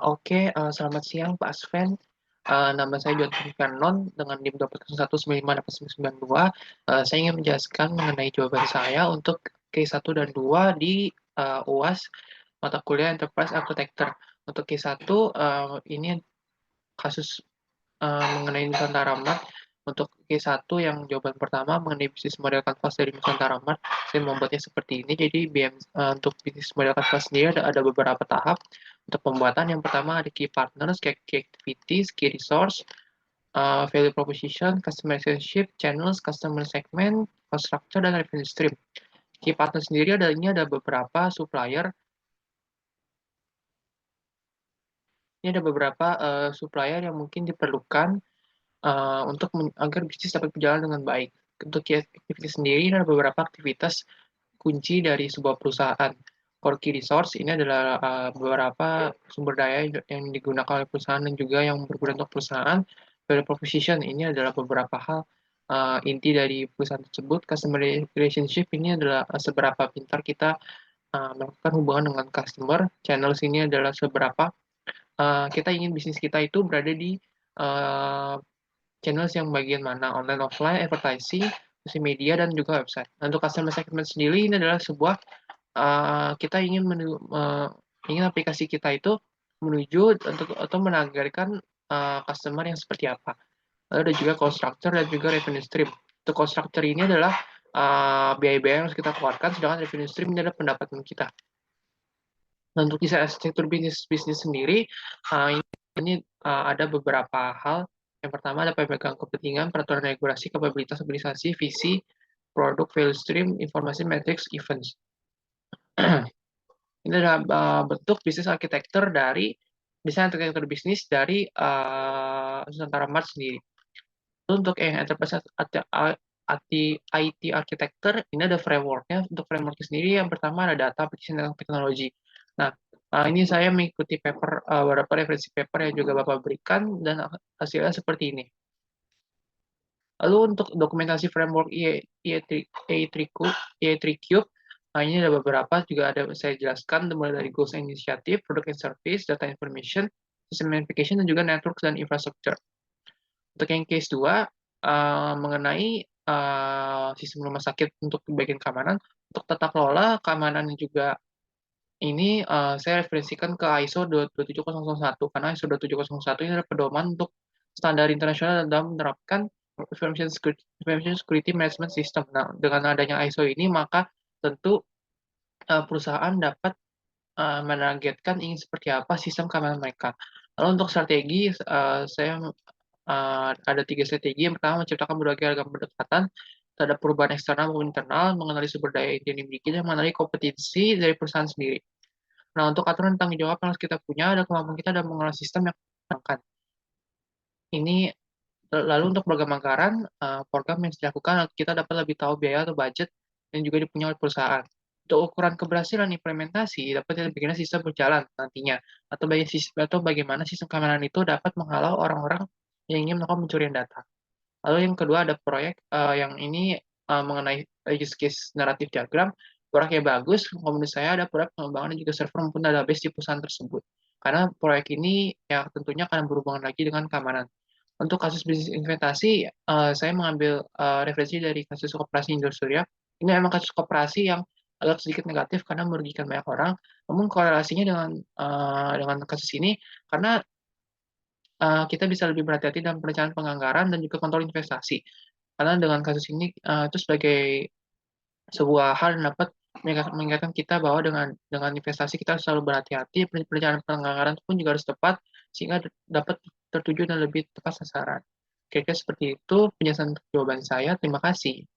Oke, selamat siang Pak Asven. Nama saya Jonathan Vernon dengan NIM 201958992. Saya ingin menjelaskan mengenai jawaban saya untuk case 1 dan 2 di UAS mata kuliah Enterprise Architecture. Untuk case 1, ini kasus mengenai Nusantara Mart. Untuk case 1 yang jawaban pertama mengenai bisnis model kanvas dari Nusantara Mart, saya membuatnya seperti ini. Jadi untuk bisnis model kanvas sendiri ada beberapa tahap untuk pembuatan. Yang pertama ada key partners, key activities, key resource, value proposition, customer relationship, channels, customer segment, cost structure, dan revenue stream. Key partner sendiri ada beberapa supplier. Ini ada beberapa supplier yang mungkin diperlukan untuk agar bisnis dapat berjalan dengan baik. Untuk key activity sendiri, ada beberapa aktivitas kunci dari sebuah perusahaan. Core key resource ini adalah beberapa sumber daya yang digunakan oleh perusahaan dan juga yang berguna untuk perusahaan. Value proposition ini adalah beberapa hal inti dari perusahaan tersebut. Customer relationship ini adalah seberapa pintar kita melakukan hubungan dengan customer. Channels ini adalah seberapa kita ingin bisnis kita itu berada di uh, channels yang bagian mana, online, offline, advertising, sosial media, dan juga website. Nah, untuk customer segment sendiri ini adalah sebuah kita ingin aplikasi kita itu menuju untuk atau menargetkan customer yang seperti apa. Lalu ada juga cost structure dan juga revenue stream. Untuk cost structure ini adalah biaya-biaya yang harus kita keluarkan, sedangkan revenue stream ini adalah pendapatan kita. Nah, untuk desain arsitektur bisnis sendiri, ada beberapa hal. Yang pertama ada pemegang kepentingan, peraturan regulasi, kapabilitas organisasi, visi, produk, value stream, informasi, matrix, events. Ini adalah bentuk bisnis arsitektur dari desain arsitektur bisnis dari Nusantara Mart sendiri. Untuk yang enterprise IT architecture, ini ada frameworknya. Untuk frameworknya sendiri, yang pertama ada data, application, dan teknologi. Nah, ini saya mengikuti beberapa referensi paper yang juga Bapak berikan, dan hasilnya seperti ini. Lalu untuk dokumentasi framework EA3Cube, ini ada beberapa, juga ada saya jelaskan, mulai dari goals and initiative, product and service, data information, system application, dan juga network dan infrastructure. Untuk yang case 2, mengenai sistem rumah sakit untuk bagian keamanan, untuk tata kelola keamanan juga ini saya referensikan ke ISO 27001, karena ISO 27001 ini adalah pedoman untuk standar internasional dalam menerapkan information security management system. Nah, dengan adanya ISO ini, maka tentu perusahaan dapat menargetkan ingin seperti apa sistem keamanan mereka. Lalu untuk strategi, saya ada 3 strategi. Yang pertama, menciptakan berbagai ragam pendekatan terhadap perubahan eksternal maupun internal, mengenali sumber daya yang dimiliki, dan mengenali kompetensi dari perusahaan sendiri. Nah, untuk aturan tanggung jawab yang harus kita punya, ada kemampuan kita dalam mengelola sistem yang kita. Ini lalu untuk program anggaran, program yang dilakukan, kita dapat lebih tahu biaya atau budget yang juga dipunyai oleh perusahaan. Untuk ukuran keberhasilan implementasi, dapat bagaimana sistem berjalan nantinya, atau bagaimana sistem keamanan itu dapat menghalau orang-orang yang ingin melakukan pencurian data. Lalu yang kedua ada proyek yang ini mengenai use case naratif diagram. Proyeknya bagus, menurut saya ada proyek pengembangan dan juga server maupun database di perusahaan tersebut. Karena proyek ini ya tentunya akan berhubungan lagi dengan keamanan. Untuk kasus bisnis investasi, saya mengambil referensi dari kasus koperasi Indosuria. Ini memang kasus koperasi yang agak sedikit negatif karena merugikan banyak orang. Namun korelasinya dengan kasus ini, karena kita bisa lebih berhati-hati dalam perencanaan penganggaran dan juga kontrol investasi. Karena dengan kasus ini itu sebagai sebuah hal yang dapat mengingatkan kita bahwa dengan investasi kita harus selalu berhati-hati, perencanaan penganggaran pun juga harus tepat sehingga dapat tertuju dan lebih tepat sasaran. Kira-kira seperti itu penjelasan jawaban saya. Terima kasih.